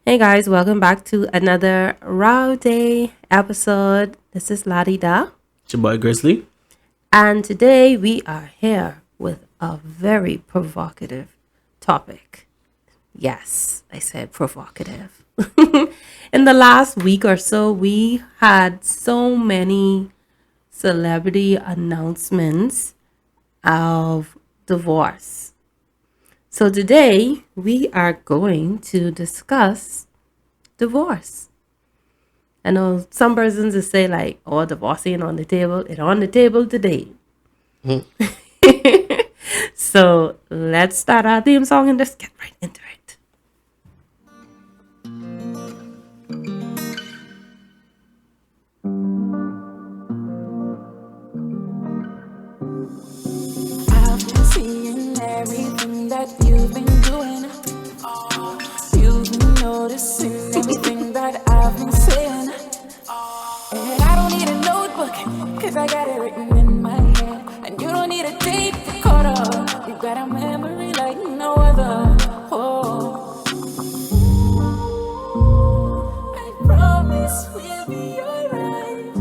Hey guys, welcome back to another Roaw Day episode. This is Ladida, It's your boy Grizzly. and today we are here with a very provocative topic. Yes, I said provocative. In the last week or so, we had so many celebrity announcements of divorce. So today we are going to discuss divorce. I know some persons will say like, "Oh, divorce ain't on the table." It's on the table today. So let's start our theme song and just get right into it. I've been seeing everything that you've been doing. You've been noticing everything that I've been saying. And I don't need a notebook, cause I got it written in my head. And you don't need a tape recorder. You got a memory like no other. Oh, I promise we'll be alright.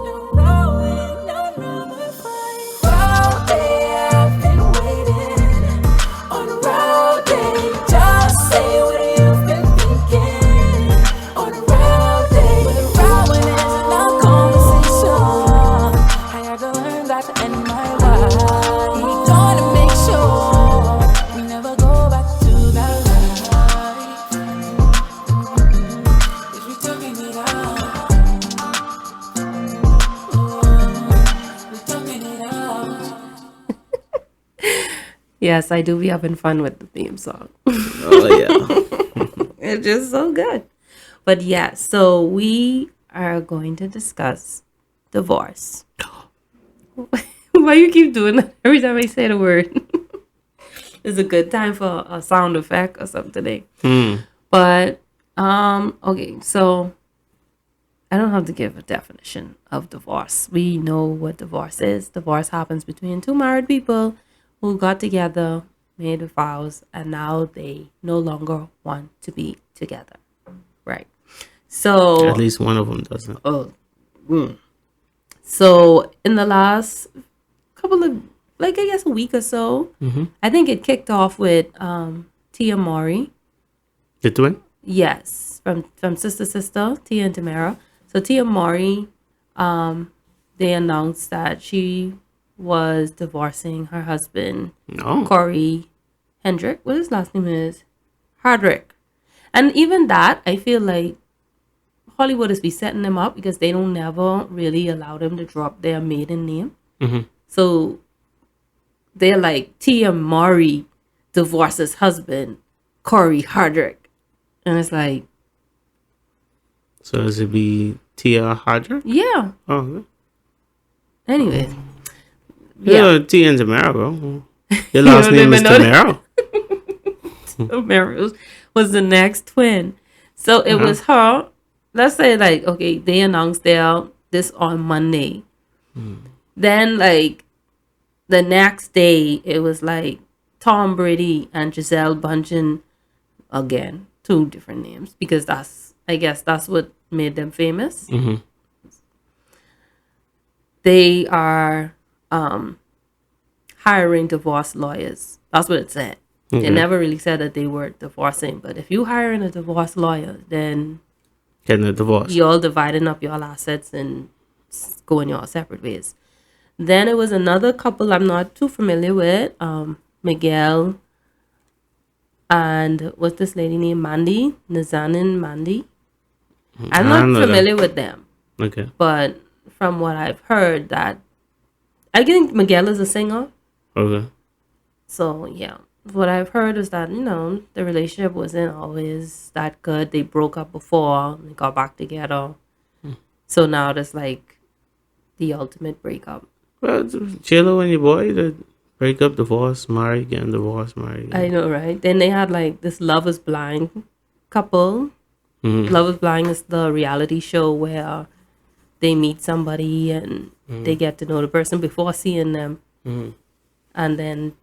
No growing, no number five. All day I've been waiting on a road day. Just say what you've been thinking on a road day. But a road one is not conversation. I had to learn that in my life. We gonna make sure we never go back to that life. 'Cause we talking it out. We talking it out. Yes, I do be having fun with the theme song. Oh yeah. It's just so good. But yeah, so we are going to discuss divorce. Why you keep doing that every time I say the word? It's a good time for a sound effect or something. But okay, so I don't have to give a definition of divorce. We know what divorce is. Divorce happens between two married people who got together, made vows, and now they no longer want to be together. Right. So At least one of them doesn't. so in the last couple of I guess a week or so, I think it kicked off with Tia Mori. The twin? Yes, from Sister Sister, Tia and Tamara. So Tia Mori, they announced that she was divorcing her husband, No. Corey Hendrick. What his last name is? Hardrick. And even that, I feel like Hollywood is be setting them up because they don't never really allow them to drop their maiden name. So they're like, Tia Mori divorces husband, Corey Hardrick. And it's like, So does it be Tia Hodger? yeah. Oh, okay. Anyways. Yeah. Tia and Tamara, bro. Your You last don't name is even know Tamara. Mary was the next twin. So it was her. Let's say like, okay, they announced this on Monday. Then like the next day it was like Tom Brady and Giselle Bundchen again. Two different names because I guess that's what made them famous. They are hiring divorce lawyers. That's what it said. They never really said that they were divorcing, but if you hiring a divorce lawyer, then Getting a divorce. y'all dividing up your assets and going your separate ways. Then it was another couple I'm not too familiar with, Miguel and what's this lady named Mandy, Nazanin Mandy. I'm I not don't know familiar with them, Okay. but from what I've heard, that I think Miguel is a singer. Okay. So yeah, what I've heard is that the relationship wasn't always that good. They broke up before, they got back together. So now there's like the ultimate breakup. Well, Chilo and your boy that break up, divorce, marry again, divorce, marry again. I know, right? Then they had like this Love is Blind couple. Love is Blind is the reality show where they meet somebody and they get to know the person before seeing them. And then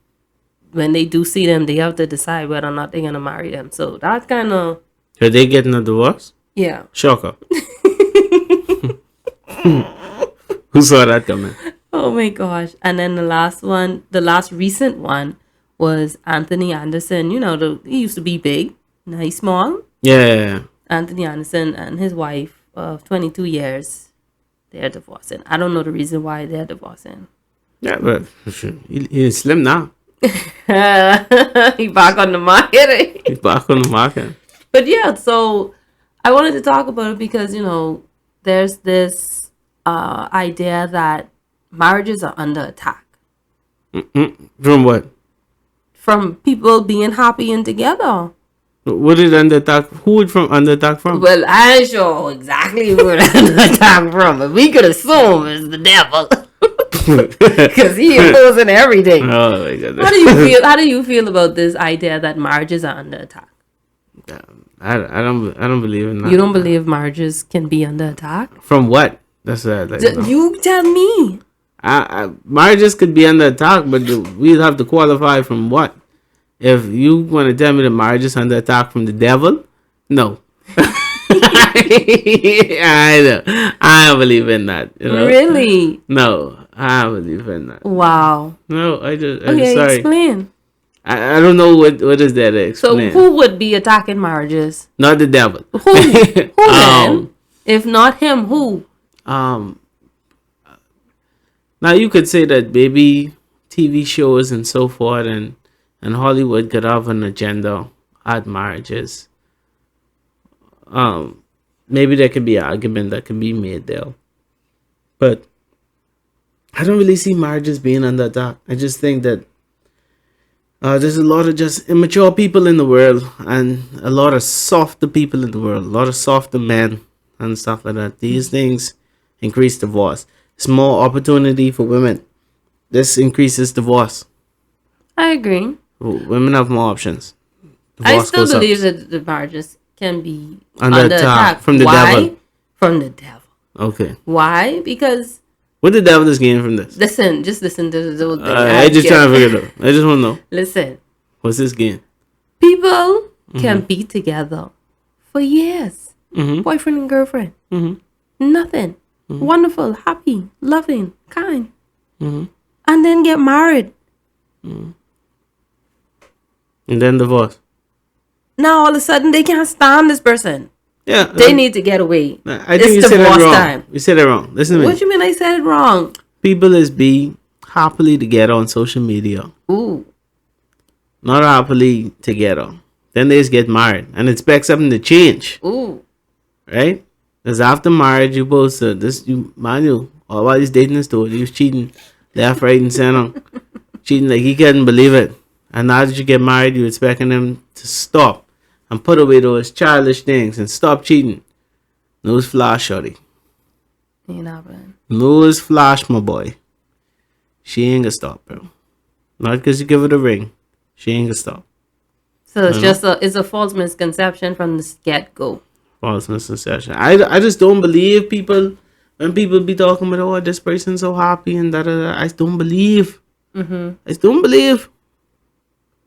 when they do see them, they have to decide whether or not they're gonna marry them. So that's kind of Are they getting a divorce? yeah. Shocker. Who saw that coming? Oh my gosh! And then the last recent one was Anthony Anderson. You know, he used to be big, now he's small. Yeah. Anthony Anderson and his wife of 22 years, they're divorcing. I don't know the reason why they're divorcing. Yeah, but he's slim now. He back on the market. He's back on the market. But yeah, so I wanted to talk about it because, you know, there's this idea that marriages are under attack From what? from people being happy and together. What is under attack? Who would from under attack from? Well, I ain't sure exactly where it's under attack from, but we could assume it's the devil because he opposing everything. Oh my god. How do you feel about this idea that marriages are under attack? I don't believe in that. You don't believe marriages can be under attack? From what? That's like, You tell me. marriages could be under attack, but we'd have to qualify from what? If you want to tell me the marriage is under attack from the devil, no. I don't believe in that. You know? Really? No, I don't believe in that. Wow. No, I'm Okay, sorry. explain. I don't know what is there to So explain. who would be attacking marriages? Not the devil. Who? Who then? If not him, who? Now you could say that maybe TV shows and so forth and Hollywood could have an agenda at marriages. Maybe there could be an argument that can be made there. But I don't really see marriages being under attack. I just think that there's a lot of just immature people in the world and a lot of softer people in the world, a lot of softer men and stuff like that. These things increase divorce. It's more opportunity for women. This increases divorce. I agree. Women have more options. I Divorce still goes up. believe that the marriages can be Under under attack attack. from the Why? devil. From the devil. Okay. Why? Because What the devil is getting from this? just listen to the whole thing. I just trying to figure it out. I just want to know. Listen, What's this game? people can be together for years. Mm-hmm. Boyfriend and girlfriend. Mm-hmm. Nothing. Wonderful, happy, loving, kind. Mm-hmm. And then get married. And then divorce. Now all of a sudden they can't stand this person. Yeah. They need to get away. I think you It's said it divorce wrong. time. You said it wrong. Listen to me. What you mean I said it wrong? People is be happily together on social media. Ooh. Not happily together. Then they just get married and expect something to change. Ooh. Right? Because after marriage, you both said this. You manual. All while he's dating this dude, he was cheating left, right, and center. Cheating like he couldn't believe it. And now that you get married, you expecting him to stop and put away those childish things and stop cheating. Nose flash, shorty. Ain't happening. Nose flash, my boy. She ain't gonna stop, bro. Not because you give her the ring. She ain't gonna stop. So it's just it's a false misconception from the get-go. False misconception. I just don't believe people when people be talking about, oh, this person's so happy and da da da. I don't believe. I just don't believe.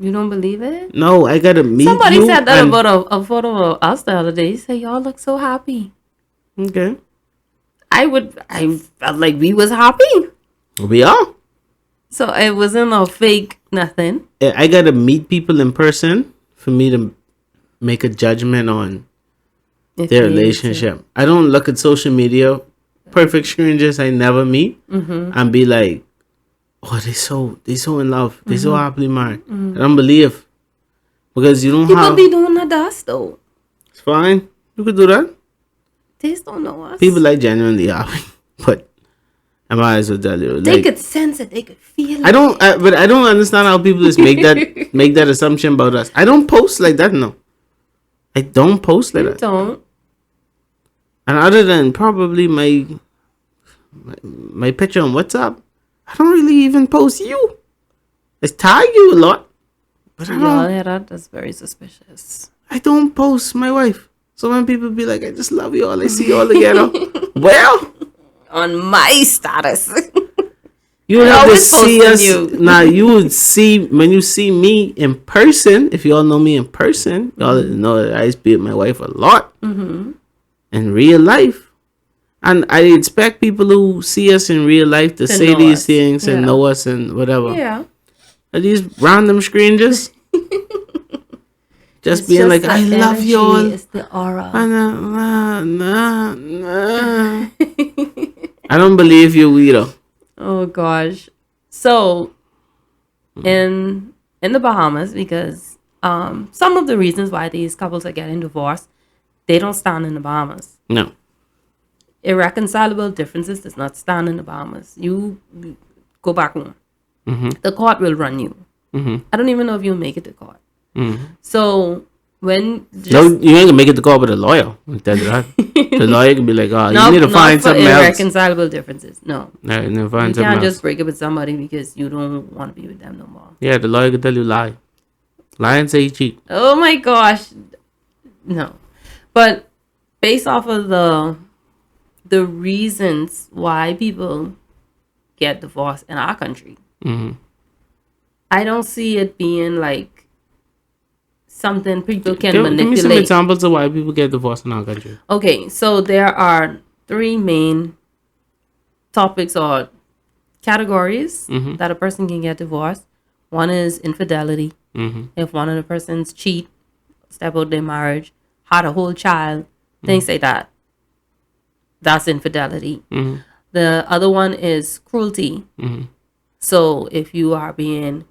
You don't believe it? No, I gotta meet Somebody you. said that about a photo of us the other day. He said, y'all look so happy. Okay. I felt like we was happy. We are. So it wasn't a fake nothing. I gotta meet people in person for me to make a judgment on If their you need to. relationship. I don't look at social media, perfect strangers I never meet, and be like, oh, they so in love, they so happily married. I don't believe because you don't People have. be doing that to us though. It's fine. You could do that. They just don't know us. People like genuinely happy, but I might as well tell you. they Like, could sense it. They could feel it. but I don't understand how people just make that assumption about us. I don't post like that. No, I don't post like You that. don't. And other than probably my picture on WhatsApp, I don't really even post you. I tag you a lot, but That's very suspicious. I don't post my wife. So when people be like, I just love you all, I see you all together. Well, On my status. You would I have to always see posting us. you. Now you would see when you see me in person. If y'all know me in person, y'all know that I used to be with my wife a lot in real life. And I expect people who see us in real life to To say know these us. things and Yeah. know us and whatever. Yeah. Are these random strangers just It's being just like, the I love energy, y'all? it's the aura. Nah. I don't believe you, weirdo. Oh gosh. So in the Bahamas, because some of the reasons why these couples are getting divorced, they don't stand in the Bahamas. No. Irreconcilable differences does not stand in the Bahamas. You go back home. The court will run you. I don't even know if you'll make it to court. So when No, just you ain't gonna make it to call with a lawyer. I'll tell you that. The lawyer can be like, oh, you need to not find for something else. irreconcilable differences. No, No, you need to you find something can't else. just break up with somebody because you don't want to be with them no more. Yeah, the lawyer can tell you lie. Lie and say you cheat. Oh my gosh, no. But based off of the reasons why people get divorced in our country, I don't see it being like something people can Give me some manipulate. examples of why people get divorced in our country. Okay, so there are three main topics or categories that a person can get divorced. One is infidelity. If one of the persons cheat, step out their marriage, had a whole child, things like that. That's infidelity. The other one is cruelty. So if you are being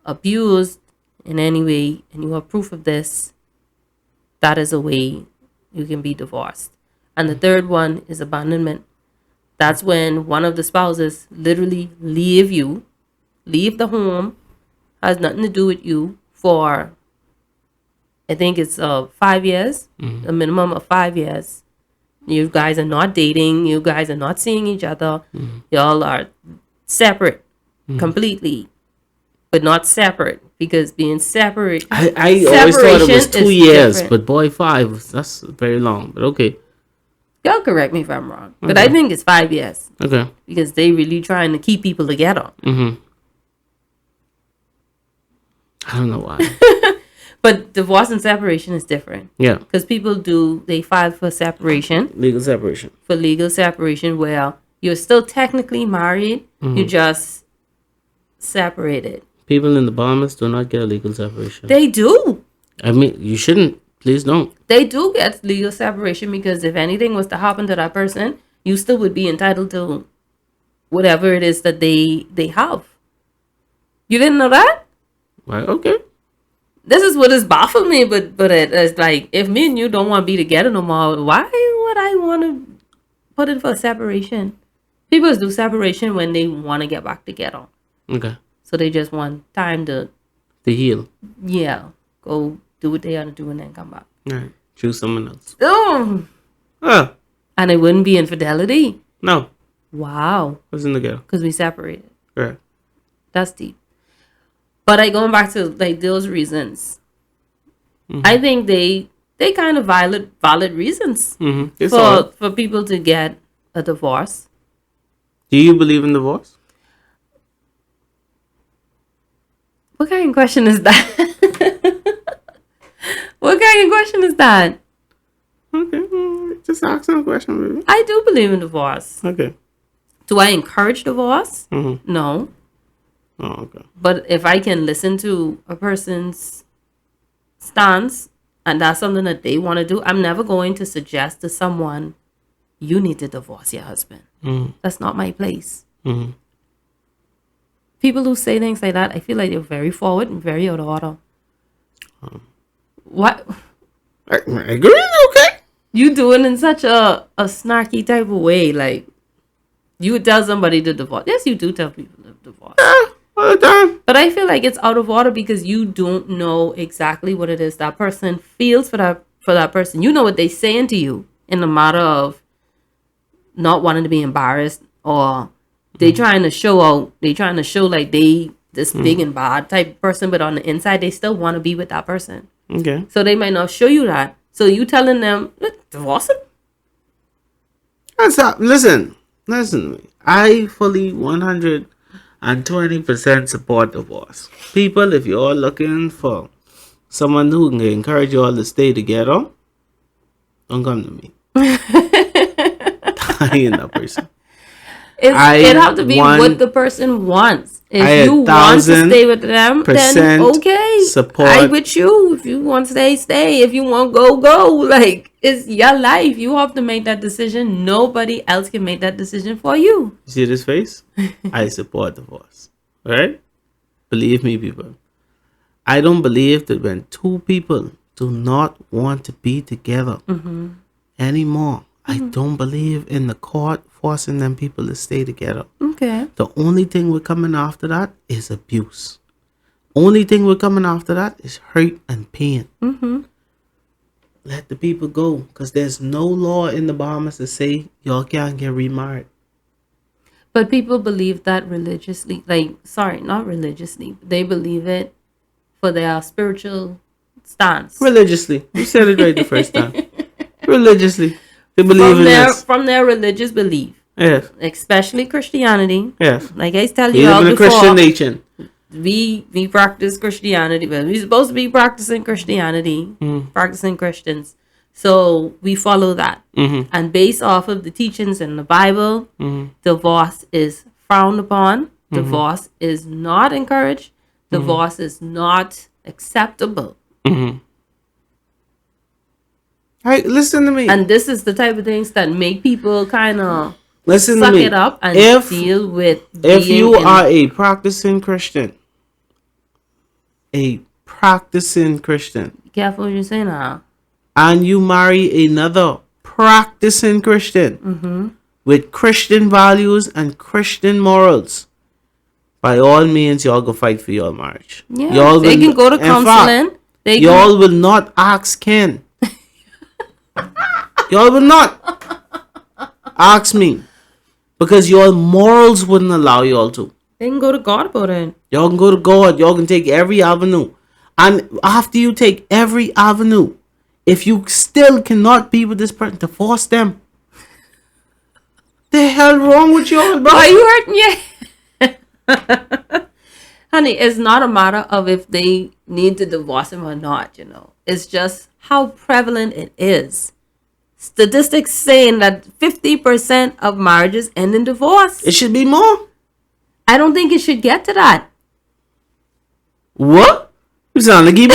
abused in any way and you have proof of this, that is a way you can be divorced. And the third one is abandonment. That's when one of the spouses literally leave the home, has nothing to do with you for, I think it's 5 years, a minimum of 5 years. You guys are not dating. You guys are not seeing each other. Y'all are separate completely, but not separate because being separate. I always thought it was separation 2 is years, different. but boy, 5, that's very long. But okay. Y'all correct me if I'm wrong, but I think it's 5 years Okay. because they really trying to keep people together. I don't know why. But divorce and separation is different Yeah. because they file for separation, Legal separation. for legal separation, where you're still technically married, you just separated. People in the Bahamas do not get a legal separation. They do. I mean, you shouldn't. Please don't. They do get legal separation because if anything was to happen to that person, you still would be entitled to whatever it is that they have. You didn't know that? Right? Okay. This is what has baffled me, but it's like if me and you don't want to be together no more, why would I want to put in for separation? People do separation when they want to get back together, Okay. so they just want time to To heal. go do what they ought to do and then come back. All right. Choose someone else. Oh, Oh, and it wouldn't be infidelity. no. Wow, Wasn't the girl. because we separated. Right. That's deep. But going back to like those reasons, I think they kind of valid reasons It's all right. for people to get a divorce. Do you believe in divorce? What kind of question is that? What kind of question is that? Okay. Just asking a question, baby. I do believe in divorce. Okay. Do I encourage divorce? No. Oh, okay. But if I can listen to a person's stance and that's something that they want to do, I'm never going to suggest to someone, you need to divorce your husband. That's not my place. People who say things like that, I feel like they're very forward and very out of order. What? I agree. Okay. You do it in such a snarky type of way. Like, you would tell somebody to divorce. Yes, you do tell people to divorce. All the time. But I feel like it's out of order because you don't know exactly what it is that person feels for that person. You know what they're saying to you in the matter of not wanting to be embarrassed, or they trying to show out. They trying to show like they this big and bad type of person, but on the inside they still want to be with that person. Okay. So they might not show you that. So you telling them, divorce him? Listen to me. I fully 100. and 20% support divorce. People, if you're all looking for someone who can encourage you all to stay together, don't come to me. I ain't that person. It have to be what the person wants. If you want to stay with them, then okay. Support. I with you. If you want to stay, stay. If you want go, go. Like, it's your life. You have to make that decision. Nobody else can make that decision for you. See this face? I support divorce. Right? Believe me, people. I don't believe that when two people do not want to be together anymore, I don't believe in the court forcing them people to stay together. Okay. The only thing we're coming after that is abuse. Only thing we're coming after that is hurt and pain. Let the people go, because there's no law in the Bahamas to say y'all can't get remarried. But people believe that religiously. Like, sorry, not religiously. They believe it for their spiritual stance. Religiously. You said it right the first time. Religiously. They believe in this. From their religious belief. Yes. Especially Christianity. Yes. Like I tell We you live all in a before, Christian nation. we practice Christianity. Well, we're supposed to be practicing Christianity, practicing Christians. So we follow that. And based off of the teachings in the Bible, divorce is frowned upon. Divorce is not encouraged. Divorce is not acceptable. Hey, listen to me. And this is the type of things that make people kind of Listen suck to me. it up and deal with. If you are a practicing Christian, Careful what you say now. and you marry another practicing Christian with Christian values and Christian morals, by all means, y'all go fight for your marriage. Yeah, Y'all they can go to counseling. Y'all will not ask Ken. Y'all will not ask me, because your morals wouldn't allow y'all to. They can go to God about it. Y'all can go to God. Y'all can take every avenue. And after you take every avenue, if you still cannot be with this person, divorce them. The hell wrong with y'all, bro? Why you hurting you? Honey, it's not a matter of if they need to divorce him or not, you know. It's just how prevalent it is. Statistics saying that 50% of marriages end in divorce. It should be more. I don't think it should get to that. What? You sound like boy.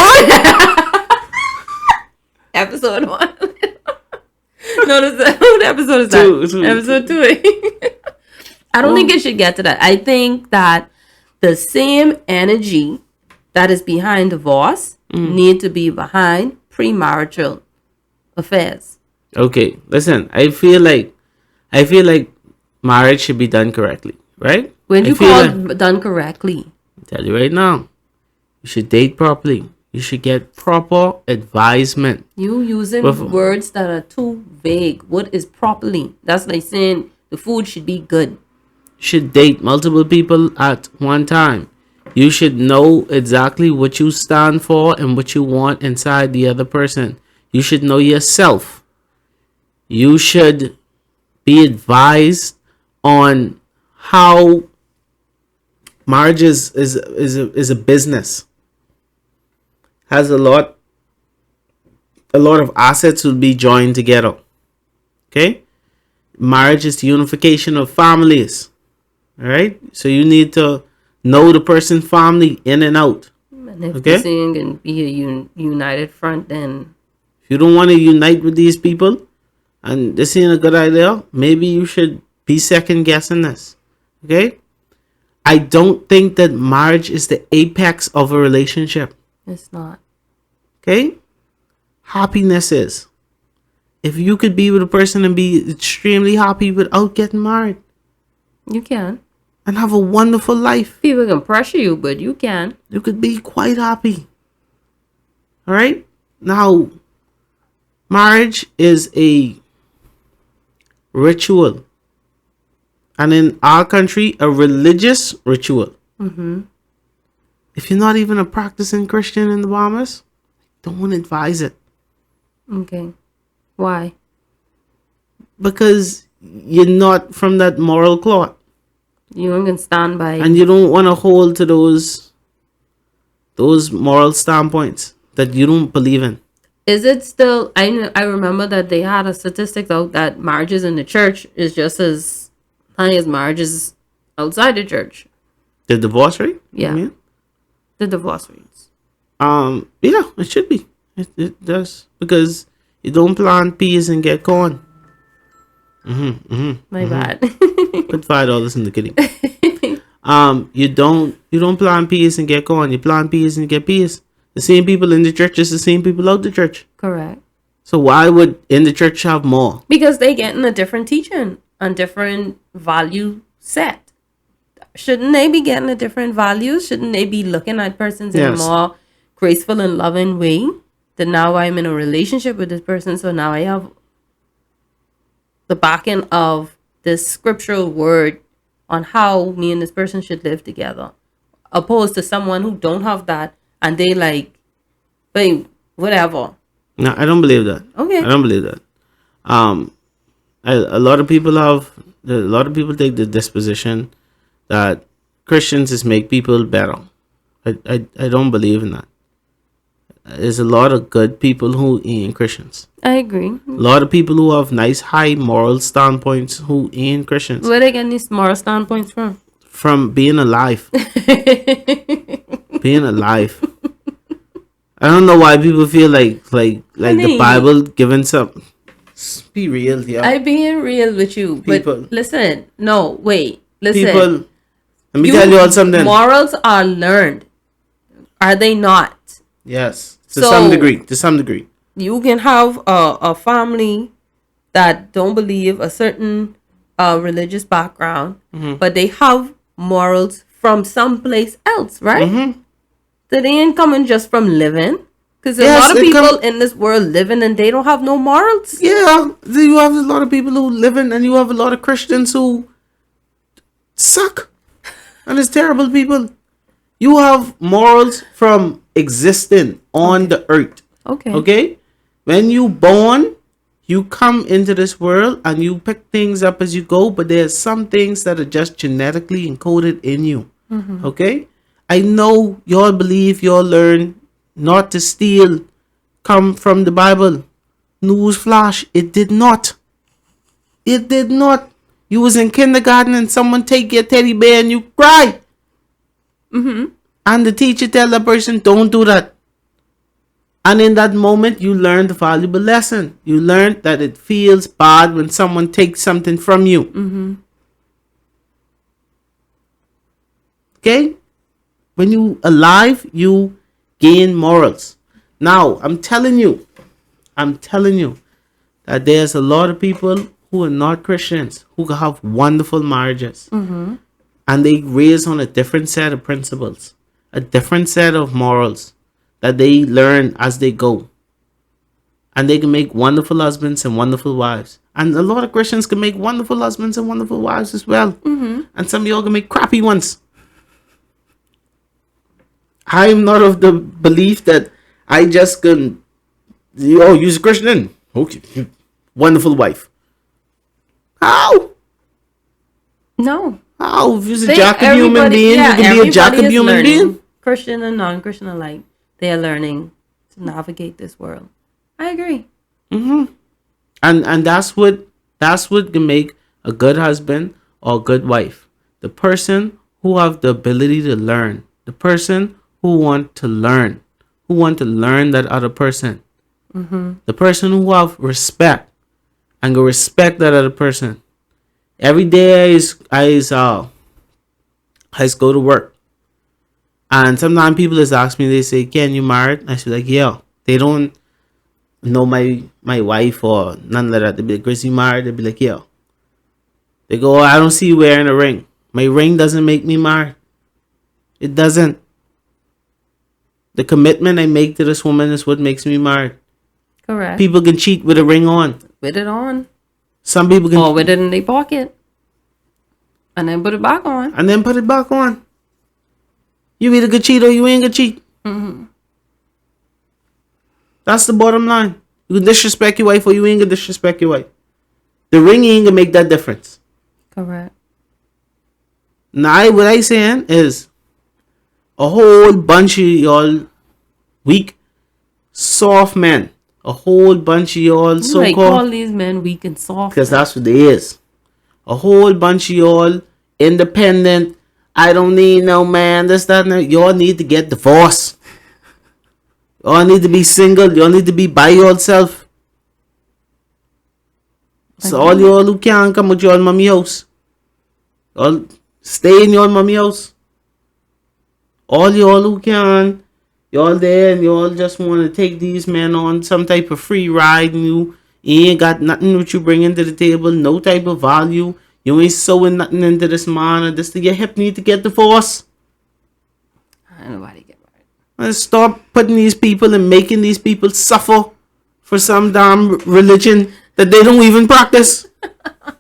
Episode 1. No, what episode is that? Two. Episode 2. I don't think it should get to that. I think that the same energy that is behind divorce need to be behind premarital affairs. Okay, listen. I feel like marriage should be done correctly, right? When you call it done correctly, I'll tell you right now, you should date properly. You should get proper advisement. you using words that are too vague. What is properly? That's like saying the food should be good. You should date multiple people at one time. You should know exactly what you stand for and what you want inside the other person. You should know yourself. You should be advised on how marriage is a business. Has a lot of assets will be joined together. Okay? Marriage is the unification of families. All right? So you need to know the person's family in and out. And if this thing can be a united front, then if you don't want to unite with these people and this ain't a good idea, maybe you should be second guessing this. Okay? I don't think that marriage is the apex of a relationship. it's not. Okay? Happiness is. If you could be with a person and be extremely happy without getting married You can. and have a wonderful life, People can pressure you, but you can. you could be quite happy. All right? Now, marriage is a ritual. And in our country, a religious ritual. If you're not even a practicing Christian in the Bahamas, don't advise it. Okay. Why? Because you're not from that moral cloth. You ain't gonna stand by. And you don't want to hold to those moral standpoints that you don't believe in. Is it still? I remember that they had a statistic out that marriages in the church is just as high as marriages outside the church. The divorce rate? Yeah. You mean? The divorce rates. Yeah, it should be. It does, because you don't plant peas and get corn. My bad. Put $5 in the kitty. You don't plant peas and get corn. You plant peas and get peas. The same people in the church is the same people out the church. Correct. So why would in the church have more? Because they getting a different teaching and different value set. Shouldn't they be getting a different value? Shouldn't they be looking at persons in a Yes. more graceful and loving way? That now I'm in a relationship with this person, so now I have the backing of this scriptural word on how me and this person should live together, opposed to someone who don't have that and they like, babe, whatever. No, I don't believe that. Okay. I don't believe that. A lot of people take the disposition that Christians is make people better. I don't believe in that. There's a lot of good people who ain't Christians. I agree. A lot of people who have nice high moral standpoints who ain't Christians. Where they getting these moral standpoints from? From being alive. Being alive. I don't know why people feel like the Honey. Bible giving some. Be real, yeah. I being real with you, People. but listen, no, wait, listen. People. Let me tell you all something. Morals are learned, are they not? Yes, to So- some degree. To some degree. You can have a family that don't believe a certain religious background, Mm-hmm. but they have morals from someplace else, right? Mm-hmm. So they ain't coming just from living. Because there's Yes, a lot of they people come- in this world living and they don't have no morals. Yeah, you have a lot of people who live in, and you have a lot of Christians who suck, and it's terrible people. You have morals from existing on the earth. Okay. Okay, when you born, you come into this world and you pick things up as you go, but there's some things that are just genetically encoded in you. Okay, I know y'all believe y'all learn not to steal come from the Bible. Newsflash, it did not. It did not. You was in kindergarten and someone take your teddy bear and you cry. And the teacher tell the person, don't do that. And in that moment, you learned a valuable lesson. You learned that it feels bad when someone takes something from you. Okay? When you alive, you gain morals. Now, I'm telling you that there's a lot of people who are not Christians who can have wonderful marriages. And they raise on a different set of principles, a different set of morals that they learn as they go. And they can make wonderful husbands and wonderful wives. And a lot of Christians can make wonderful husbands and wonderful wives as well. And some of y'all can make crappy ones. I am not of the belief that I just can, you're a Christian. Okay, wonderful wife. How? No. How? If you're a They- jack of human everybody- being, yeah, you can be a jack everybody of is human learning. being. Christian and non-Christian alike, they are learning to navigate this world. I agree. And that's what can make a good husband or a good wife. The person who have the ability to learn. The person who want to learn. Who want to learn that other person. The person who have respect and go respect that other person. Every day I go to work. And sometimes people just ask me, they say, Ken, you married? I say like, yeah. They don't know my wife or none like that. They be like, Chris, you married? They be like, yeah. They go, oh, I don't see you wearing a ring. My ring doesn't make me married. It doesn't. The commitment I make to this woman is what makes me married. Correct. People can cheat with a ring on. With it on. Some people can Or with it in their pocket. And then put it back on. and then put it back on. You either good cheat or you ain't good cheat. That's the bottom line. You can disrespect your wife or you ain't gonna disrespect your wife. The ring ain't gonna make that difference. Correct. Now, what I saying is a whole bunch of y'all weak, soft men. A whole bunch of y'all You like so-called, call these men weak and soft. because that's what they is. A whole bunch of y'all independent. I don't need no man. This, that, and that. Y'all need to get divorced. Y'all need to be single. Y'all need to be by yourself. So all y'all who can't come with your mommy house. Y'all stay in your mommy house. All y'all who can, y'all there and y'all just want to take these men on some type of free ride and you ain't got nothing what you bringing to the table, no type of value. You ain't sewing nothing into this man or this thing. Your hip need to get divorced. Nobody get married. And stop putting these people and making these people suffer for some damn religion that they don't even practice.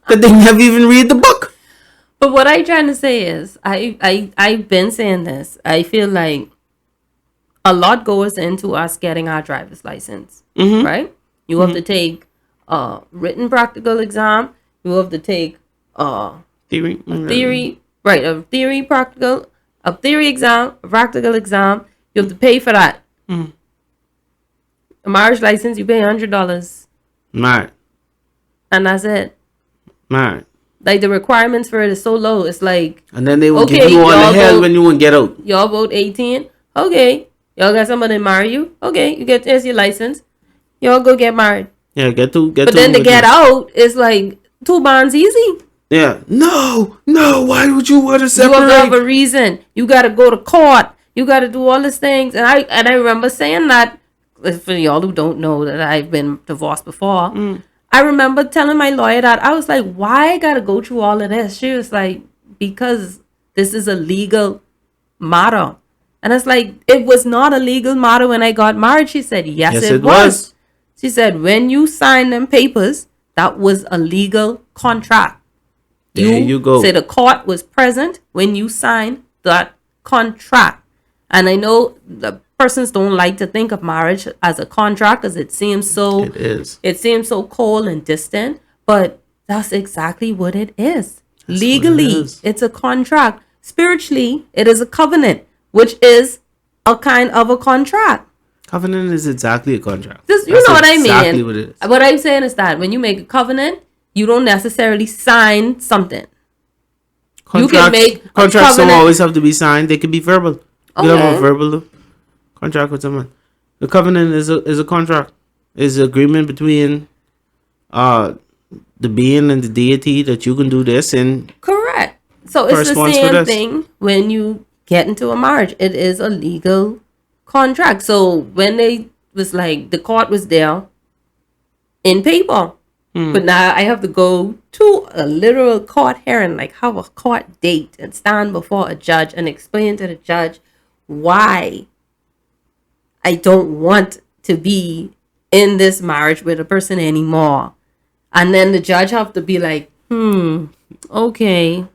That they never even read the book. But what I'm trying to say is, I've been saying this. I feel like a lot goes into us getting our driver's license, right? You have to take a written practical exam. You have to take Theory. right? A theory practical, a theory exam, a practical exam. You have to pay for that. A marriage license, you pay $100, Mad. and that's it. Mad. Like the requirements for it is so low. It's like, And then they will okay, give you all y'all the hell go- when you won't get out. y'all vote 18. Okay, y'all got somebody to marry you. Okay, you get there's your license. Y'all go get married. Yeah, get to. But then to get out, it's like 2 bonds easy. Yeah. No. Why would you want to You separate? have to have a reason. You got to go to court. You got to do all these things. And I remember saying that, for y'all who don't know that I've been divorced before. I remember telling my lawyer that I was like, why I got to go through all of this? She was like, because this is a legal matter. And it's like, it was not a legal matter when I got married. She said, yes, it was. She said, when you signed them papers, that was a legal contract. There you go. Say the court was present when you signed that contract. And I know the persons don't like to think of marriage as a contract because it seems so It is. it seems so cold and distant, but that's exactly what it is. Legally, is. it's a contract. Spiritually, it is a covenant, which is a kind of a contract. Covenant is exactly a contract. This, you That's know what I mean? Exactly what it is. What I'm saying is that when you make a covenant, you don't necessarily sign something. You can make a Contracts don't covenant- always have to be signed. They can be verbal. You can have a Okay. verbal contract with someone. The covenant is a contract. Is an agreement between the being and the deity that you can do this and Correct. So it's the Corresponds with same us. thing when you get into a marriage. It is a legal contract. So when they was like the court was there in paper, but now I have to go to a literal court hearing, like have a court date and stand before a judge and explain to the judge why I don't want to be in this marriage with a person anymore. And then the judge have to be like, okay.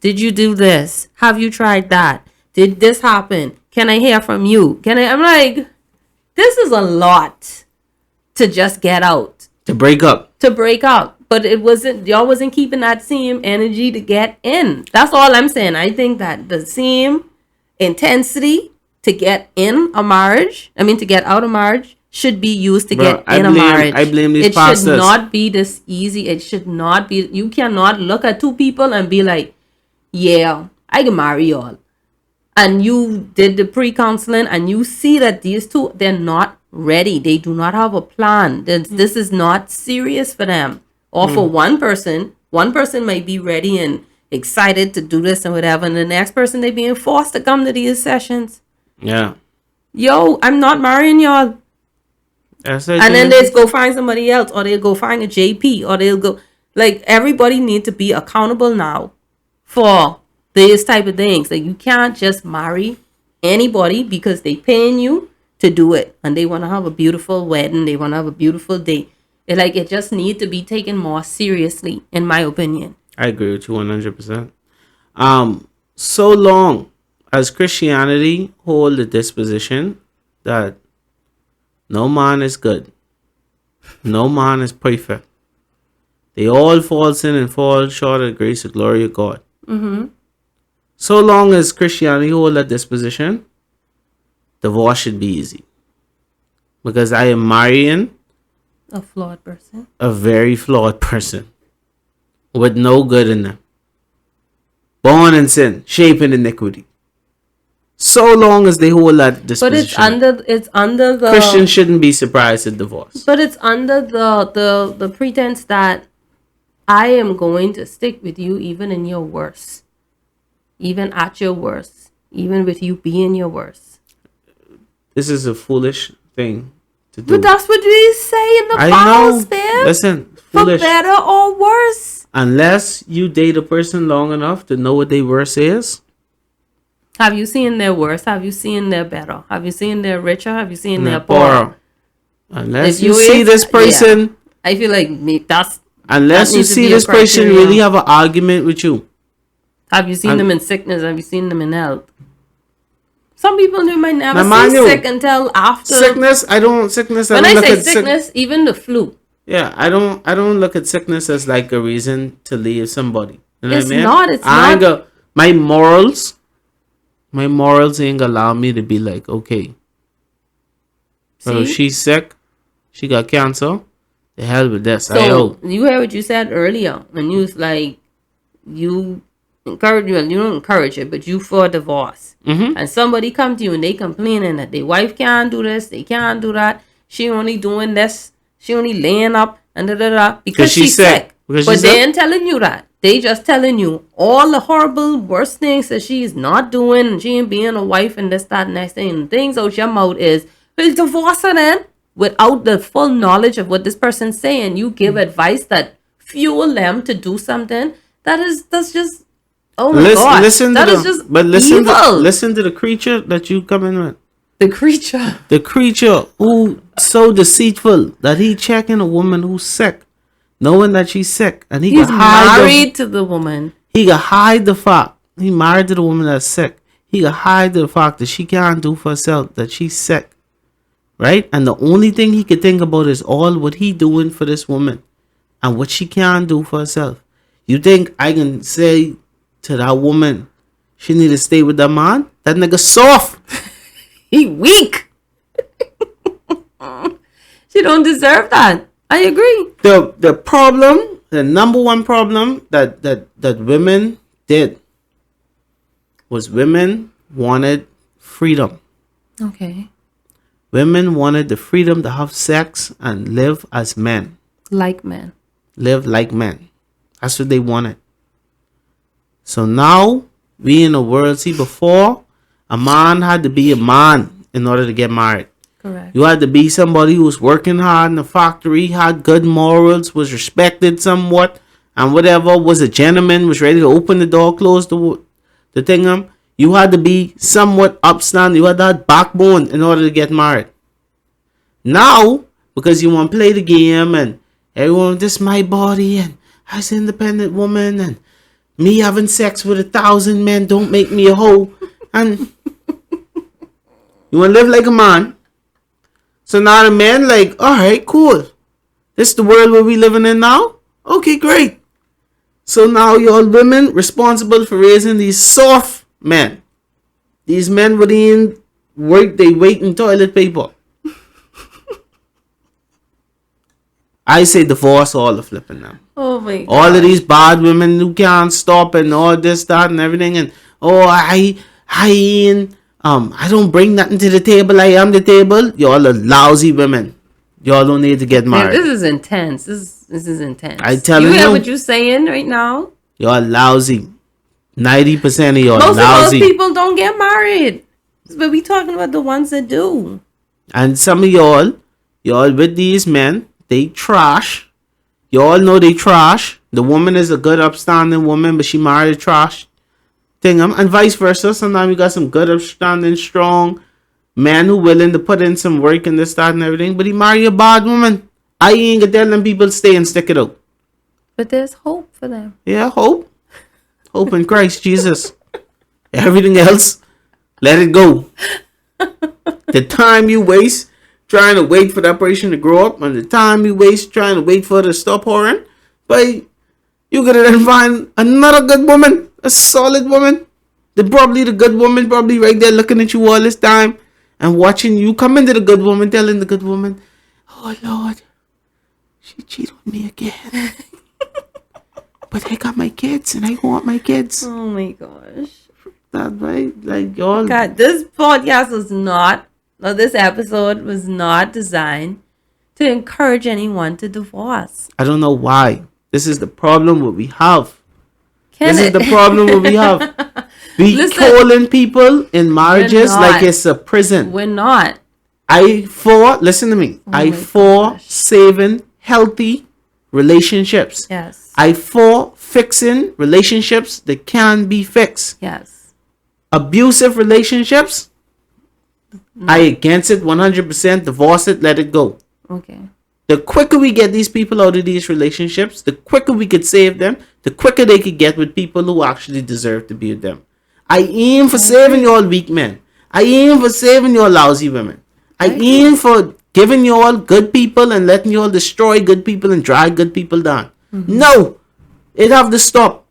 Did you do this? Have you tried that? Did this happen? Can I hear from you? I'm like, this is a lot to just get out, to break up. to break out. But y'all wasn't keeping that same energy to get in. That's all I'm saying. I think that the same intensity to get in a marriage, to get out of marriage, should be used to Bruh, get in a marriage. I blame these It pastors. should not be this easy. It should not be. You cannot look at 2 people and be like, yeah, I can marry y'all. And you did the pre-counseling and you see that these 2, they're not ready. They do not have a plan. This is not serious for them. Or for one person might be ready and excited to do this and whatever. And the next person, they being forced to come to these sessions. Yeah. Yo, I'm not marrying y'all. That's it. And then they go find somebody else, or they'll go find a JP, or they'll go, like, everybody needs to be accountable now for these type of things. Like, you can't just marry anybody because they paying you to do it, and they want to have a beautiful wedding, they want to have a beautiful day. It just need to be taken more seriously, in my opinion. I agree with you 100%. So long as Christianity hold the disposition that no man is good, no man is perfect, they all fall sin and fall short of the grace and glory of God. So long as Christianity hold at this position, divorce should be easy. Because I am marrying A flawed person. a very flawed person with no good in them. Born in sin, shaped in iniquity. So long as they hold that disposition. But it's under the Christians shouldn't be surprised at divorce. But it's under the pretense that I am going to stick with you even in your worst. Even at your worst. Even with you being your worst. This is a foolish thing to do. But that's what we say in the I Bible, know. Spiff. Listen, For foolish. better or worse. Unless you date a person long enough to know what their worst is. Have you seen their worse? Have you seen their better? Have you seen their richer? Have you seen their They're poorer? poorer. Unless If you you see is- this person, yeah. I feel like that's unless that you needs to see be a this person criteria. really have an argument with you. Have you seen them in sickness? Have you seen them in health? Some people who might never Now, mind see you, sick until after. Sickness, I don't When I look say at sickness, even the flu. Yeah, I don't look at sickness as like a reason to leave somebody. You know It's what I mean? not, it's I ain't not. my morals ain't allow me to be like, okay. So See? she's sick, she got cancer. The hell with this. So you heard what you said earlier when you was like, you encourage well, you don't encourage it, but you for divorce. Mm-hmm. And somebody come to you and they complaining that their wife can't do this, they can't do that. She only doing this, she only laying up and da da da because she's sick. Because But she's they sick. ain't telling you that. They just telling you all the horrible, worst things that she's not doing, and she ain't being a wife and this, that, and next thing. And things out your mouth is, well, divorce her then. Without the full knowledge of what this person's saying, you give advice that fuel them to do something. That's just, oh my god, Listen that to is the, just but listen evil. to listen to the creature that you come in with. The creature. The creature who so deceitful that he checking a woman who's sick, knowing that she's sick, and He's can hide married to the woman. he can hide the fact he married to the woman that's sick. He can hide the fact that she can't do for herself, that she's sick, right? And the only thing he could think about is all what he doing for this woman and what she can't do for herself. You think I can say to that woman she need to stay with that man? That nigga soft. He weak. She don't deserve that. I agree. The problem, the number one problem that women did was women wanted freedom. Okay. Women wanted the freedom to have sex and live as men. Like men. Live like men. That's what they wanted. So now we in a world, see, before a man had to be a man in order to get married. Correct. You had to be somebody who was working hard in the factory, had good morals, was respected somewhat, and whatever, was a gentleman, was ready to open the door, close the thing. You had to be somewhat upstanding. You had that backbone in order to get married. Now, because you want to play the game and everyone, this is my body and I was an independent woman and me having sex with 1,000 men don't make me a hoe. And you want to live like a man. So now the man like, all right, cool. This is the world where we living in now? Okay, great. So now y'all women responsible for raising these soft men. These men would in work, they wait in toilet paper. I say divorce all the flipping now. Oh my god. All of these bad women who can't stop and all this, that, and everything. And I don't bring nothing to the table. I am the table. Y'all are lousy women. Y'all don't need to get Man, married. this is intense. This is intense. I telling you hear you. what you're saying right now? Y'all lousy. 90% of y'all Most lousy. of those people don't get married. But we talking about the ones that do. And some of y'all with these men, they trash. Y'all know they trash. The woman is a good upstanding woman, but she married a trash thing. And vice versa. Sometimes you got some good upstanding, strong man who willing to put in some work and this, that, and everything, but he married a bad woman. I ain't gonna tell them people stay and stick it out. But there's hope for them. Yeah, hope. Hope in Christ Jesus. Everything else, let it go. The time you waste trying to wait for that person to grow up, and the time you waste trying to wait for her to stop whoring, but you gotta then find another good woman, a solid woman, The good woman probably right there looking at you all this time and watching you come into the good woman, telling the good woman, "Oh Lord, she cheated on me again." But I got my kids and I want my kids. Oh my gosh. That's right. Like y'all. God, this podcast was not, or this episode was not designed to encourage anyone to divorce. I don't know why. This is the problem what we have. Can This is it? the problem what we have. We Listen, calling people in marriages not. like it's a prison. We're not. Listen to me. I my for gosh. saving healthy relationships. Yes. I for fixing relationships that can be fixed. Yes. Abusive relationships, I against it 100%. Divorce it, let it go. Okay. The quicker we get these people out of these relationships, the quicker we could save them, the quicker they could get with people who actually deserve to be with them. I aim for saving y'all weak men. I aim for saving y'all lousy women. I aim for giving y'all good people and letting y'all destroy good people and drag good people down. No! It have to stop.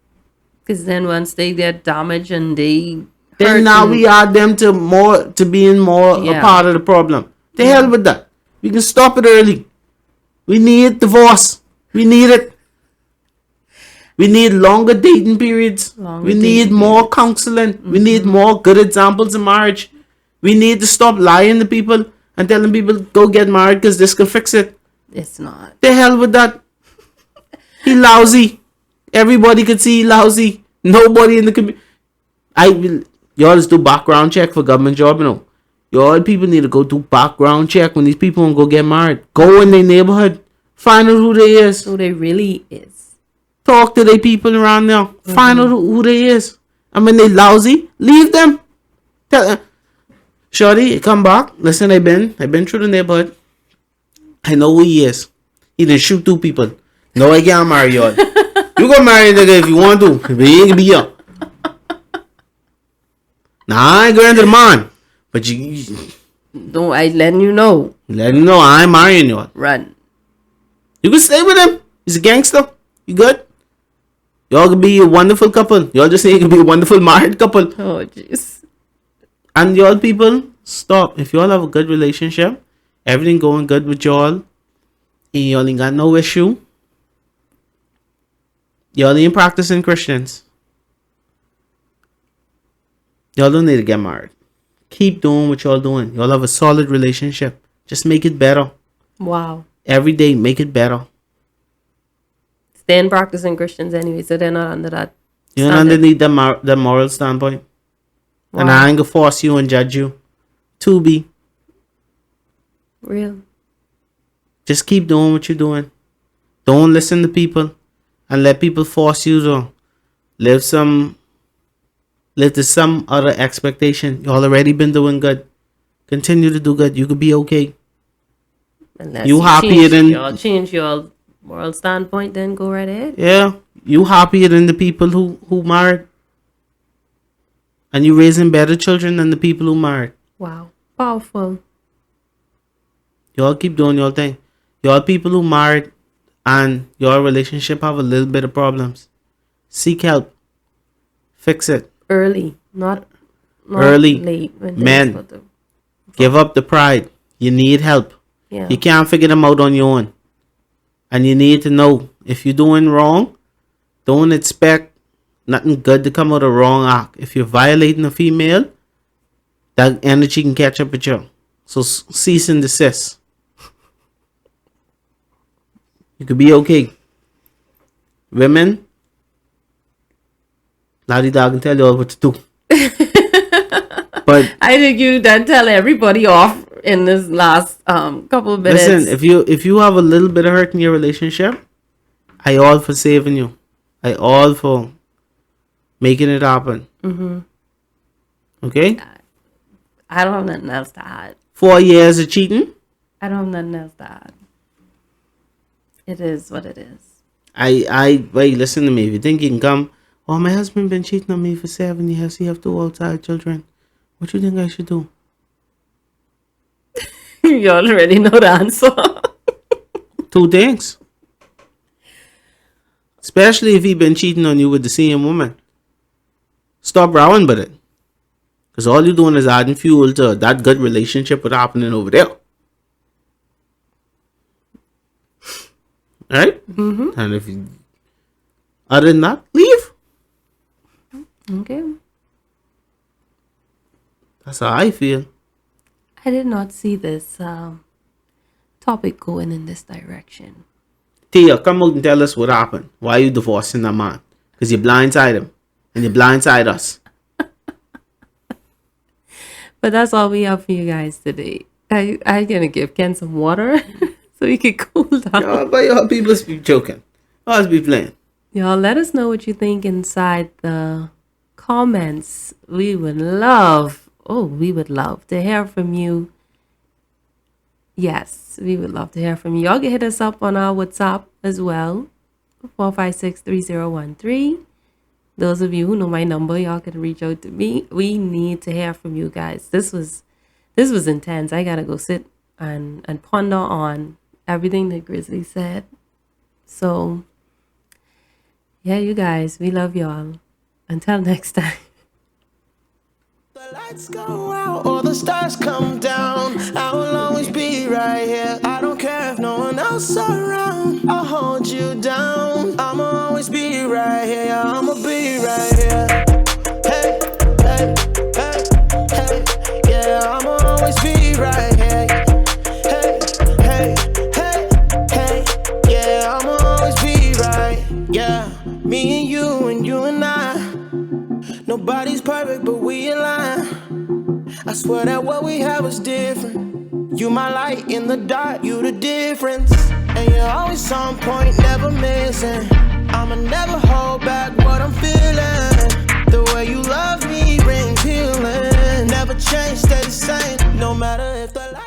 Because then once they get damaged and they Then hurt now and- we add them to being more a Yeah. part of the problem. The hell with that. We can stop it early. We need divorce. We need it. We need longer dating periods. Longer We need dating more counseling. We need more good examples of marriage. We need to stop lying to people and telling people go get married because this can fix it. It's not. The hell with that. He lousy. Everybody could see he lousy. Nobody in the community. Y'all just do background check for government job, you know. Y'all people need to go do background check when these people want to go get married. Go in their neighborhood. Find out who they is. Who they really is. Talk to their people around there. Find out who they is. And when they lousy, leave them. Tell them, Shorty, come back. Listen, I've been through the neighborhood. I know who he is. He didn't shoot 2 people. No, I can't marry y'all. You go marry a nigga if you want to. But he ain't gonna be young. Nah, I ain't going to the man. But you Don't I letting you know. let him know I ain't marrying y'all. Run. You can stay with him. He's a gangster. You good? Y'all can be a wonderful couple. Y'all just ain't gonna be a wonderful married couple. Oh jeez. And y'all people, stop. If y'all have a good relationship, everything going good with y'all, and y'all ain't got no issue, y'all ain't practicing Christians. Y'all don't need to get married. Keep doing what y'all doing. Y'all have a solid relationship. Just make it better. Wow. Every day, make it better. They're practicing Christians anyway, so they're not under that. You're standard. underneath the moral standpoint. And I ain't gonna force you and judge you. To be. Real. Just keep doing what you're doing. Don't listen to people and let people force you to live to some other expectation. You already been doing good. Continue to do good. You could be okay. Unless You happier than- y'all change your moral standpoint, then go right ahead. Yeah. You happier than the people who married. And you raising better children than the people who married. Wow. Powerful. Y'all keep doing your thing. Y'all people who married and your relationship have a little bit of problems. Seek help. Fix it. Early. Not Early. late. When Men. things go to- Give up the pride. You need help. Yeah. You can't figure them out on your own. And you need to know if you're doing wrong, don't expect nothing good to come out of wrong act. If you're violating a female, that energy can catch up with you. So cease and desist. You could be okay. Women, Laddie Dog can tell you all what to do. But I think you done tell everybody off in this last couple of minutes. listen, if you have a little bit of hurt in your relationship, I all for saving you. I all for making it happen. Okay? I don't have nothing else to add. 4 years of cheating. I don't have nothing else to add. It is what it is. Wait, listen to me. If you think you can come, oh, my husband been cheating on me for 7 years. He have 2 outside children. What you think I should do? You already know the answer. 2 things. Especially if he been cheating on you with the same woman. Stop rowing with it. Because all you're doing is adding fuel to that good relationship what's happening over there. Right? Mm-hmm. And if you, other than that, leave. Okay. That's how I feel. I did not see this topic going in this direction. Tia, come out and tell us what happened. Why you divorcing that man? Because you blindside him. And you blindside us. But that's all we have for you guys today. I'm going to give Ken some water so he can cool down. But y'all people be joking. Y'all be playing. Y'all let us know what you think inside the comments. We would love to hear from you. Yes, we would love to hear from you. Y'all can hit us up on our WhatsApp as well, 456-3013. Those of you who know my number, y'all can reach out to me. We need to hear from you guys. This was intense. I gotta go sit and ponder on everything that Grizzly said. So yeah, you guys, we love y'all. Until next time. The lights go out or the stars come down, I will always be right here. I don't care if no one else around, I'll hold you down. I'ma always be right here, I'ma be right here. Hey, hey, hey, hey, yeah, I'ma always be right here. Hey, hey, hey, hey, yeah, I'ma always be right. Yeah, me and you and I. Nobody's perfect, but we align. I swear that what we have is different. You my light in the dark, you the difference. And you're always on point, never missing. I'ma never hold back what I'm feeling. The way you love me brings healing. Never change, stay the same. No matter if the light